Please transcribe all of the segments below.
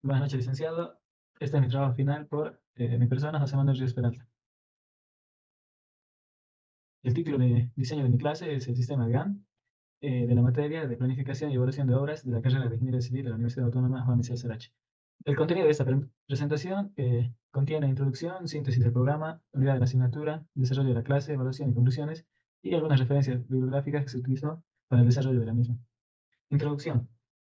Buenas noches, licenciado. Este es mi trabajo final por mi persona, José Manuel Ríos Peralta. El título de diseño de mi clase es el sistema GAN de la materia de planificación y evaluación de obras de la carrera de Ingeniería Civil de la Universidad Autónoma Juan Michel Sarache. El contenido de esta presentación contiene introducción, síntesis del programa, unidad de la asignatura, desarrollo de la clase, evaluación y conclusiones, y algunas referencias bibliográficas que se utilizó para el desarrollo de la misma. Introducción.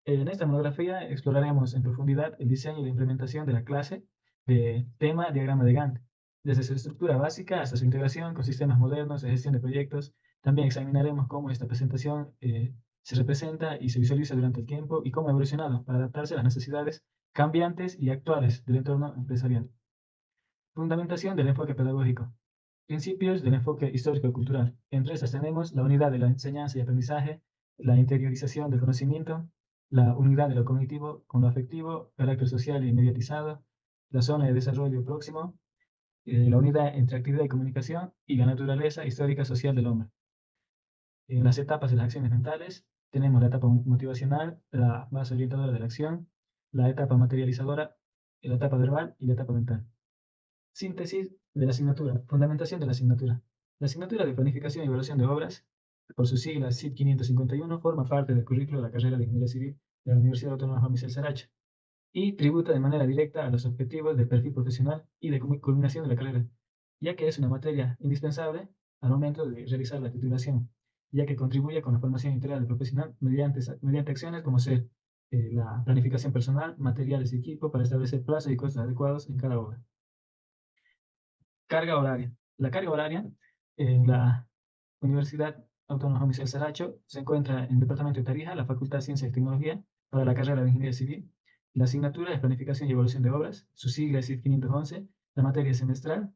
En esta monografía exploraremos en profundidad el diseño y la implementación de la clase de tema diagrama de Gantt, desde su estructura básica hasta su integración con sistemas modernos de gestión de proyectos. También examinaremos cómo esta presentación se representa y se visualiza durante el tiempo y cómo ha evolucionado para adaptarse a las necesidades cambiantes y actuales del entorno empresarial. Fundamentación del enfoque pedagógico. Principios del enfoque histórico-cultural. Entre estas tenemos la unidad de la enseñanza y aprendizaje, la interiorización del conocimiento, la unidad de lo cognitivo con lo afectivo, carácter social y mediatizado, la zona de desarrollo próximo, la unidad entre actividad y comunicación y la naturaleza histórica social del hombre. En las etapas de las acciones mentales tenemos la etapa motivacional, la base orientadora de la acción, la etapa materializadora, la etapa verbal y la etapa mental. Síntesis de la asignatura. Fundamentación de la asignatura. La asignatura de Planificación y Evaluación de Obras, por sus siglas CIP 551, forma parte del currículo de la carrera de Ingeniería Civil de la Universidad Autónoma Juan Michel Saracho y tributa de manera directa a los objetivos del perfil profesional y de culminación de la carrera, ya que es una materia indispensable al momento de realizar la titulación, ya que contribuye con la formación integral del profesional mediante acciones como ser la planificación personal, materiales y equipo para establecer plazos y costos adecuados en cada obra. Carga horaria. La carga horaria en la Universidad Autónoma Michel Saracho se encuentra en el Departamento de Tarija, la Facultad de Ciencias y Tecnología, para la carrera de Ingeniería Civil. La asignatura es Planificación y Evaluación de Obras, su sigla es CIF 511, la materia es semestral,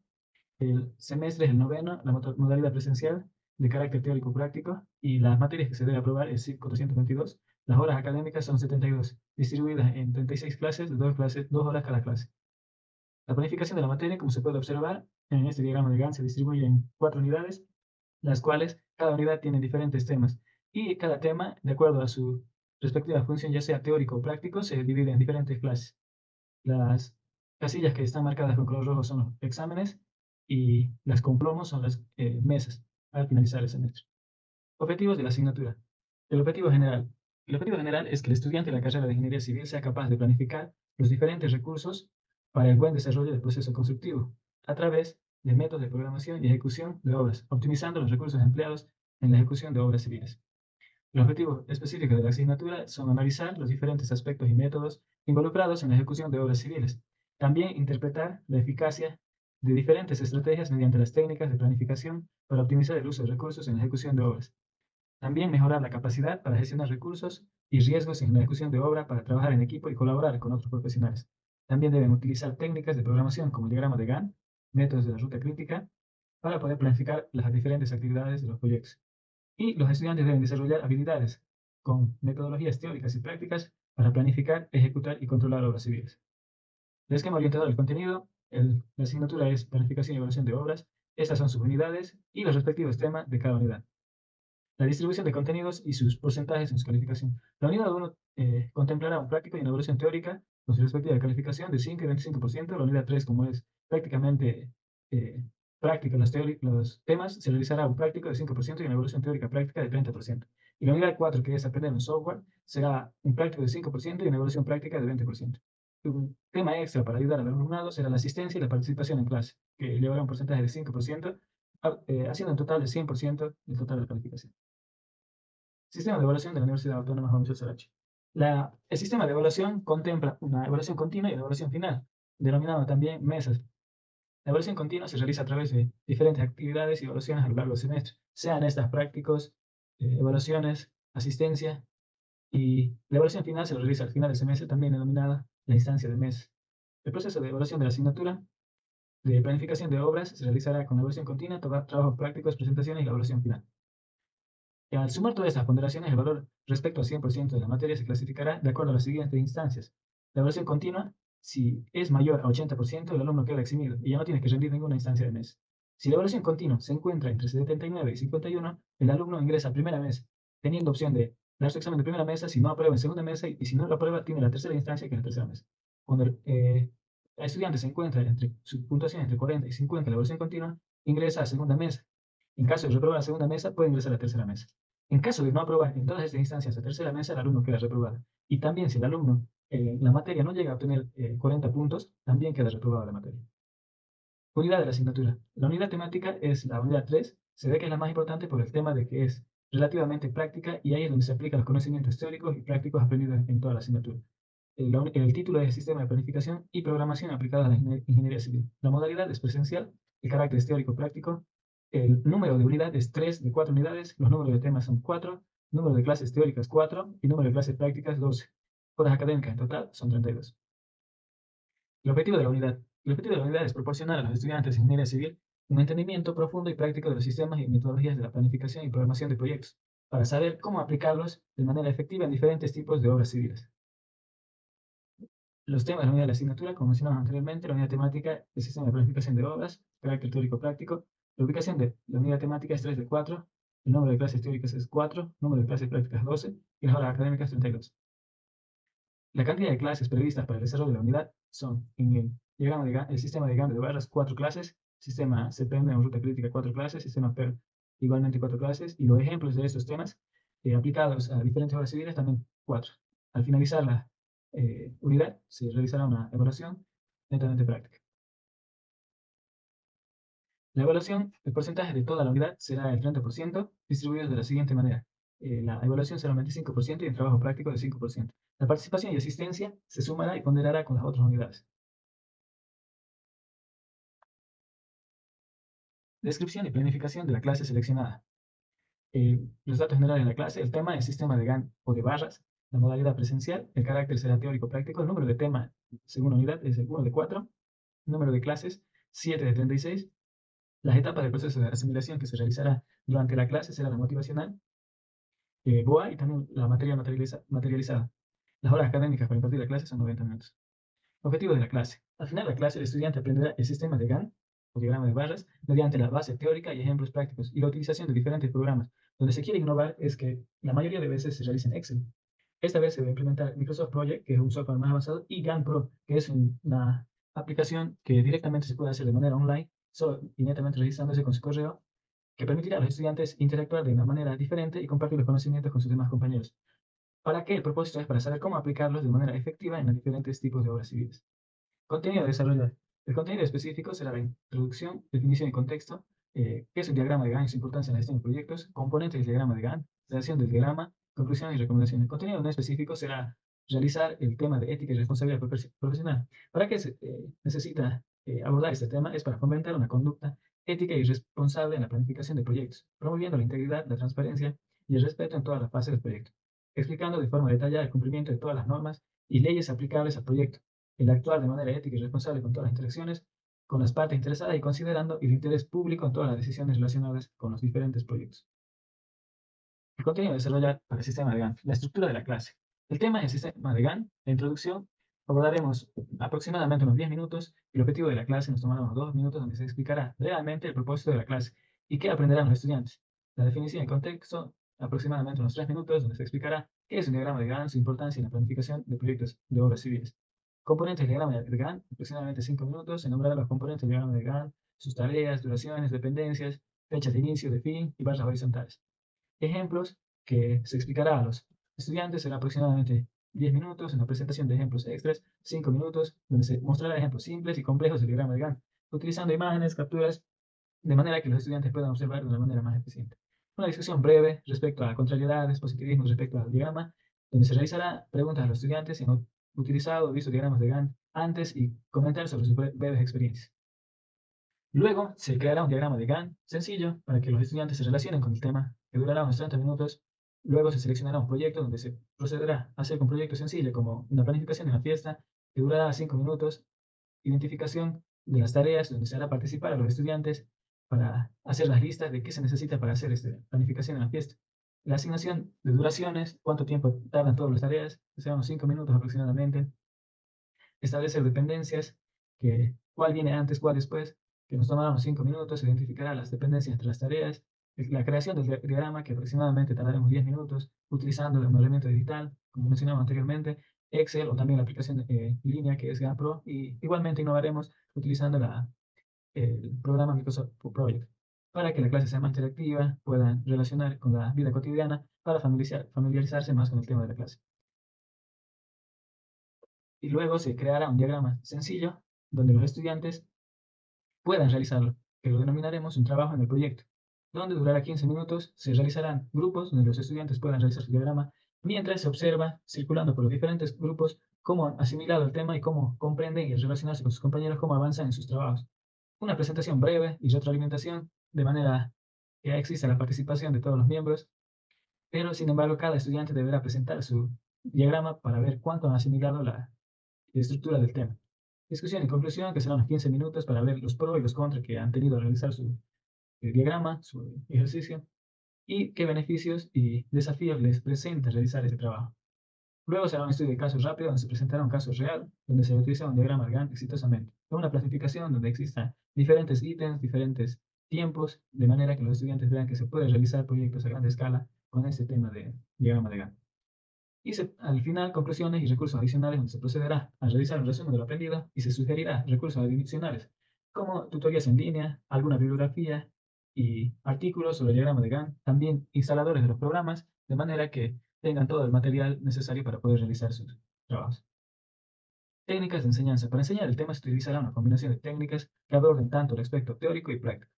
el semestre es el noveno, la modalidad presencial de carácter teórico-práctico y las materias que se debe aprobar es CIF 422. Las horas académicas son 72, distribuidas en 36 clases, de 2 horas cada clase. La planificación de la materia, como se puede observar en este diagrama de Gantt, se distribuye en 4 unidades, las cuales cada unidad tiene diferentes temas y cada tema, de acuerdo a su respectiva función, ya sea teórico o práctico, se divide en diferentes clases. Las casillas que están marcadas con color rojo son los exámenes y las con plomo son las mesas al finalizar el semestre. Objetivos de la asignatura. El objetivo general. El objetivo general es que el estudiante de la carrera de Ingeniería Civil sea capaz de planificar los diferentes recursos para el buen desarrollo del proceso constructivo, a través de métodos de programación y ejecución de obras, optimizando los recursos empleados en la ejecución de obras civiles. El objetivo específico de la asignatura son analizar los diferentes aspectos y métodos involucrados en la ejecución de obras civiles. También interpretar la eficacia de diferentes estrategias mediante las técnicas de planificación para optimizar el uso de recursos en la ejecución de obras. También mejorar la capacidad para gestionar recursos y riesgos en la ejecución de obra para trabajar en equipo y colaborar con otros profesionales. También deben utilizar técnicas de programación como el diagrama de Gantt, métodos de la ruta crítica, para poder planificar las diferentes actividades de los proyectos. Y los estudiantes deben desarrollar habilidades con metodologías teóricas y prácticas para planificar, ejecutar y controlar obras civiles. El esquema orientador del contenido, la asignatura es planificación y evaluación de obras. Estas son sus unidades y los respectivos temas de cada unidad. La distribución de contenidos y sus porcentajes en su calificación. La unidad 1 contemplará un práctico y una evaluación teórica con su respectiva calificación de 5 y 25%. La unidad 3, como es prácticamente eh, práctica los temas, se realizará un práctico de 5% y una evaluación teórica práctica de 30%. Y la unidad 4, que es aprender un software, será un práctico de 5% y una evaluación práctica de 20%. Un tema extra para ayudar al alumnado será la asistencia y la participación en clase, que llevará un porcentaje de 5%, haciendo un total de 100% del total de la calificación. Sistema de evaluación de la Universidad Autónoma Juan Michel Saracho. El sistema de evaluación contempla una evaluación continua y una evaluación final, denominado también mesas. La evaluación continua se realiza a través de diferentes actividades y evaluaciones a lo largo del semestre, sean estas prácticos, evaluaciones, asistencia, y la evaluación final se realiza al final del semestre, también denominada la instancia de mes. El proceso de evaluación de la asignatura de planificación de obras se realizará con la evaluación continua, trabajos prácticos, presentaciones y la evaluación final. Al sumar todas estas ponderaciones, el valor respecto al 100% de la materia se clasificará de acuerdo a las siguientes instancias. La evaluación continua, si es mayor a 80%, el alumno queda eximido y ya no tiene que rendir ninguna instancia de mes. Si la evaluación continua se encuentra entre 79 y 51, el alumno ingresa a primera mesa, teniendo opción de dar su examen de primera mesa, si no aprueba en segunda mesa y si no lo aprueba, tiene la tercera instancia que es la tercera mesa. Cuando el estudiante se encuentra entre su puntuación entre 40 y 50 en la evaluación continua, ingresa a segunda mesa. En caso de reprobar la segunda mesa, puede ingresar a tercera mesa. En caso de no aprobar en todas estas instancias a tercera mesa, el alumno queda reprobado. Y también si el alumno la materia no llega a obtener 40 puntos, también queda reprobado la materia. Unidad de la asignatura. La unidad temática es la unidad 3. Se ve que es la más importante por el tema de que es relativamente práctica y ahí es donde se aplican los conocimientos teóricos y prácticos aprendidos en toda la asignatura. El título es Sistema de Planificación y Programación aplicada a la Ingeniería Civil. La modalidad es presencial, el carácter es teórico-práctico, el número de unidad es 3 de 4 unidades, los números de temas son 4, número de clases teóricas 4 y número de clases prácticas 12. Horas académicas en total son 32. El objetivo de la unidad. El objetivo de la unidad es proporcionar a los estudiantes de ingeniería civil un entendimiento profundo y práctico de los sistemas y metodologías de la planificación y programación de proyectos, para saber cómo aplicarlos de manera efectiva en diferentes tipos de obras civiles. Los temas de la unidad de la asignatura, como mencionamos anteriormente, la unidad temática, el sistema de planificación de obras, carácter teórico-práctico. La ubicación de la unidad temática es 3 de 4, el número de clases teóricas es 4, número de clases prácticas 12 y las horas académicas 32. La cantidad de clases previstas para el desarrollo de la unidad son, en el diagrama el sistema de diagrama de barras, 4 clases, sistema CPM o ruta crítica, 4 clases, sistema PER, igualmente 4 clases, y los ejemplos de estos temas aplicados a diferentes obras civiles también 4. Al finalizar la unidad, se realizará una evaluación netamente práctica. La evaluación, el porcentaje de toda la unidad será el 30%, distribuido de la siguiente manera. La evaluación será un 25% y el trabajo práctico de 5%. La participación y asistencia se sumará y ponderará con las otras unidades. Descripción y planificación de la clase seleccionada. Los datos generales de la clase, el tema es sistema de GAN o de barras, la modalidad presencial, el carácter será teórico-práctico, el número de tema según unidad es el 1 de 4, número de clases 7 de 36, las etapas del proceso de asimilación que se realizará durante la clase será la motivacional, BOA y también la materia materializada. Las horas académicas para impartir la clase son 90 minutos. Objetivo de la clase. Al final de la clase, el estudiante aprenderá el sistema de GAN, o diagrama de barras, mediante la base teórica y ejemplos prácticos, y la utilización de diferentes programas. Donde se quiere innovar es que la mayoría de veces se realiza en Excel. Esta vez se va a implementar Microsoft Project, que es un software más avanzado, y GAN Pro, que es una aplicación que directamente se puede hacer de manera online, solo inmediatamente registrándose con su correo, que permitirá a los estudiantes interactuar de una manera diferente y compartir los conocimientos con sus demás compañeros. ¿Para qué? El propósito es para saber cómo aplicarlos de manera efectiva en los diferentes tipos de obras civiles. Contenido a desarrollar. El contenido específico será la introducción, definición y contexto, qué es el diagrama de Gantt y su importancia en la gestión de proyectos, componentes del diagrama de Gantt, redacción del diagrama, conclusiones y recomendaciones. El contenido no específico será realizar el tema de ética y responsabilidad profesional. ¿Para qué se necesita abordar este tema? Es para fomentar una conducta ética y responsable en la planificación de proyectos, promoviendo la integridad, la transparencia y el respeto en todas las fases del proyecto, explicando de forma detallada el cumplimiento de todas las normas y leyes aplicables al proyecto, el actuar de manera ética y responsable con todas las interacciones con las partes interesadas y considerando el interés público en todas las decisiones relacionadas con los diferentes proyectos. El contenido a desarrollar para el sistema de GAN. La estructura de la clase. El tema es el sistema de GAN. La introducción abordaremos aproximadamente unos 10 minutos y el objetivo de la clase nos tomará unos 2 minutos donde se explicará realmente el propósito de la clase y qué aprenderán los estudiantes. La definición y contexto, aproximadamente unos 3 minutos donde se explicará qué es un diagrama de GAN, su importancia en la planificación de proyectos de obras civiles. Componentes del diagrama de GAN, aproximadamente 5 minutos, se nombrarán los componentes del diagrama de GAN, sus tareas, duraciones, dependencias, fechas de inicio, de fin y barras horizontales. Ejemplos que se explicará a los estudiantes será aproximadamente 10 minutos, en la presentación de ejemplos extras, 5 minutos, donde se mostrará ejemplos simples y complejos del diagrama de GAN, utilizando imágenes, capturas, de manera que los estudiantes puedan observar de una manera más eficiente. Una discusión breve respecto a contrariedades, positivismo respecto al diagrama, donde se realizará preguntas a los estudiantes si han utilizado o visto diagramas de GAN antes y comentar sobre sus breves experiencias. Luego se creará un diagrama de Gantt sencillo para que los estudiantes se relacionen con el tema, que durará unos 30 minutos. Luego se seleccionará un proyecto donde se procederá a hacer un proyecto sencillo como una planificación de una fiesta que durará 5 minutos, identificación de las tareas donde se hará participar a los estudiantes para hacer las listas de qué se necesita para hacer esta planificación de la fiesta. La asignación de duraciones, cuánto tiempo tardan todas las tareas, que serán unos 5 minutos aproximadamente. Establecer dependencias, que cuál viene antes, cuál después, que nos tomará unos 5 minutos, se identificará las dependencias entre las tareas, la creación del diagrama, que aproximadamente tardaremos 10 minutos, utilizando un elemento digital, como mencionamos anteriormente, Excel o también la aplicación en línea que es GANPro. Y igualmente innovaremos utilizando el programa Microsoft Project para que la clase sea más interactiva, puedan relacionar con la vida cotidiana para familiarizarse más con el tema de la clase. Y luego se creará un diagrama sencillo donde los estudiantes puedan realizarlo, que lo denominaremos un trabajo en el proyecto, donde durará 15 minutos. Se realizarán grupos donde los estudiantes puedan realizar su diagrama mientras se observa, circulando por los diferentes grupos, cómo han asimilado el tema y cómo comprenden y relacionarse con sus compañeros, cómo avanzan en sus trabajos. Una presentación breve y retroalimentación, de manera que exista la participación de todos los miembros, pero sin embargo cada estudiante deberá presentar su diagrama para ver cuánto han asimilado la estructura del tema. Discusión y conclusión, que serán unos 15 minutos para ver los pros y los contras que han tenido al realizar su diagrama, su ejercicio, y qué beneficios y desafíos les presenta realizar ese trabajo. Luego será un estudio de casos rápido donde se presentará un caso real, donde se utiliza un diagrama de Gantt exitosamente, con una planificación donde existan diferentes ítems, diferentes tiempos, de manera que los estudiantes vean que se puede realizar proyectos a gran escala con este tema de diagrama de Gantt. Y al final, conclusiones y recursos adicionales donde se procederá a realizar un resumen de lo aprendido y se sugerirá recursos adicionales como tutorías en línea, alguna bibliografía y artículos sobre el diagrama de Gantt, también instaladores de los programas, de manera que tengan todo el material necesario para poder realizar sus trabajos. Técnicas de enseñanza. Para enseñar el tema se utilizará una combinación de técnicas que aborden tanto el aspecto teórico y práctico.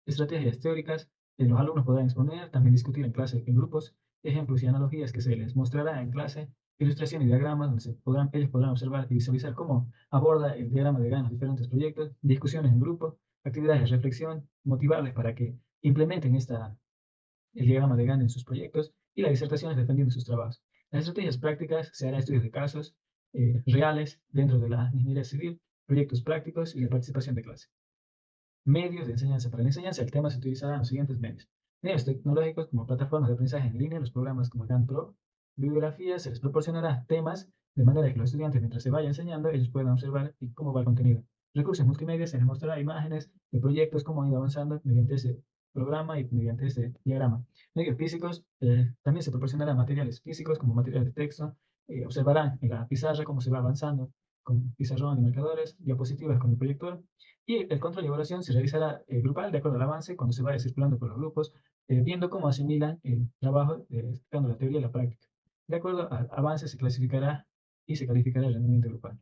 Estrategias teóricas que los alumnos podrán exponer, también discutir en clase en grupos, ejemplos y analogías que se les mostrará en clase, ilustraciones y diagramas donde ellos podrán observar y visualizar cómo aborda el diagrama de Gantt los diferentes proyectos, discusiones en grupo, actividades de reflexión, motivarles para que implementen el diagrama de Gantt en sus proyectos y las disertaciones dependiendo de sus trabajos. Las estrategias prácticas se hará estudios de casos reales dentro de la ingeniería civil, proyectos prácticos y la participación de clase. Medios de enseñanza. Para la enseñanza, el tema se utilizarán los siguientes medios. Medios tecnológicos como plataformas de aprendizaje en línea, los programas como Gantt Pro. Bibliografía, se les proporcionará temas de manera que los estudiantes, mientras se vaya enseñando, ellos puedan observar cómo va el contenido. Recursos multimedia, se les mostrará imágenes de proyectos, cómo han ido avanzando mediante ese programa y mediante ese diagrama. Medios físicos, también se proporcionarán materiales físicos como materiales de texto. Observarán en la pizarra cómo se va avanzando con pizarrón y marcadores, diapositivas con el proyector. Y el control y evaluación se realizará grupal de acuerdo al avance cuando se vaya circulando por los grupos, viendo cómo asimilan el trabajo, explicando la teoría y la práctica. De acuerdo al avance se clasificará y se calificará el rendimiento grupal.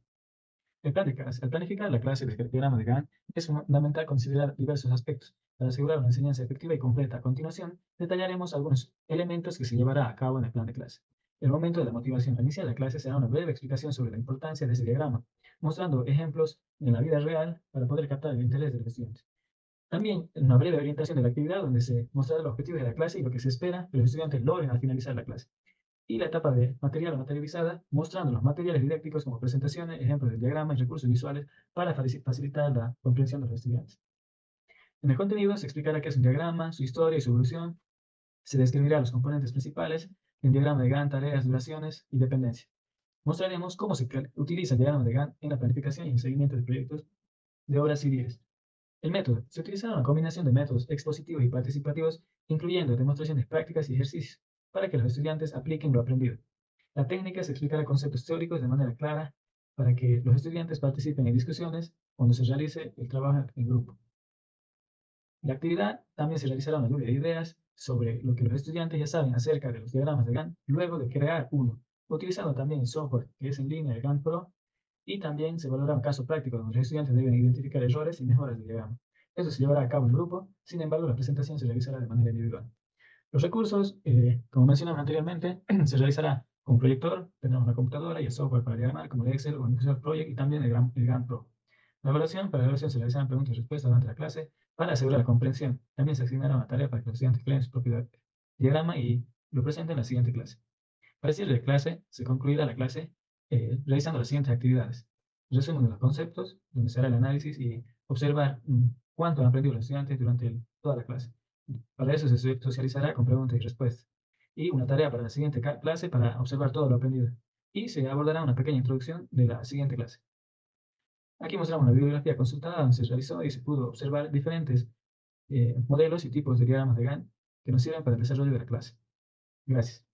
El plan de clase. Al planificar la clase del diagrama de Gantt es fundamental considerar diversos aspectos para asegurar una enseñanza efectiva y completa. A continuación, detallaremos algunos elementos que se llevará a cabo en el plan de clase. El momento de la motivación. Al iniciar la clase será una breve explicación sobre la importancia de ese diagrama, mostrando ejemplos en la vida real para poder captar el interés de los estudiantes. También una breve orientación de la actividad donde se mostrará los objetivos de la clase y lo que se espera que los estudiantes logren al finalizar la clase. Y la etapa de material o materializada, mostrando los materiales didácticos como presentaciones, ejemplos de diagramas y recursos visuales para facilitar la comprensión de los estudiantes. En el contenido se explicará qué es un diagrama, su historia y su evolución. Se describirá los componentes principales, el diagrama de Gantt, tareas, duraciones y dependencia. Mostraremos cómo se utiliza el diagrama de Gantt en la planificación y el seguimiento de proyectos de obras civiles. El método. Se utilizará una combinación de métodos expositivos y participativos, incluyendo demostraciones prácticas y ejercicios, para que los estudiantes apliquen lo aprendido. La técnica se explicará conceptos teóricos de manera clara para que los estudiantes participen en discusiones cuando se realice el trabajo en grupo. La actividad también se realizará una lluvia de ideas sobre lo que los estudiantes ya saben acerca de los diagramas de Gantt, luego de crear uno, utilizando también el software que es en línea, el Gantt Pro, y también se valorará un caso práctico donde los estudiantes deben identificar errores y mejoras del diagrama. Esto se llevará a cabo en grupo, sin embargo, la presentación se realizará de manera individual. Los recursos, como mencionamos anteriormente, se realizará con un proyector, tendremos una computadora y el software para diagramar, como el Excel o el Microsoft Project, y también el Gantt Pro. Para la evaluación se realizarán preguntas y respuestas durante la clase para asegurar la comprensión. También se asignará una tarea para que los estudiantes creen su propio diagrama y lo presenten en la siguiente clase. Para el cierre de clase, se concluirá la clase realizando las siguientes actividades. Resumen de los conceptos, donde se hará el análisis y observar cuánto han aprendido los estudiantes durante toda la clase. Para eso se socializará con preguntas y respuestas. Y una tarea para la siguiente clase para observar todo lo aprendido. Y se abordará una pequeña introducción de la siguiente clase. Aquí mostramos la bibliografía consultada donde se realizó y se pudo observar diferentes modelos y tipos de diagramas de Gantt que nos sirven para el desarrollo de la clase. Gracias.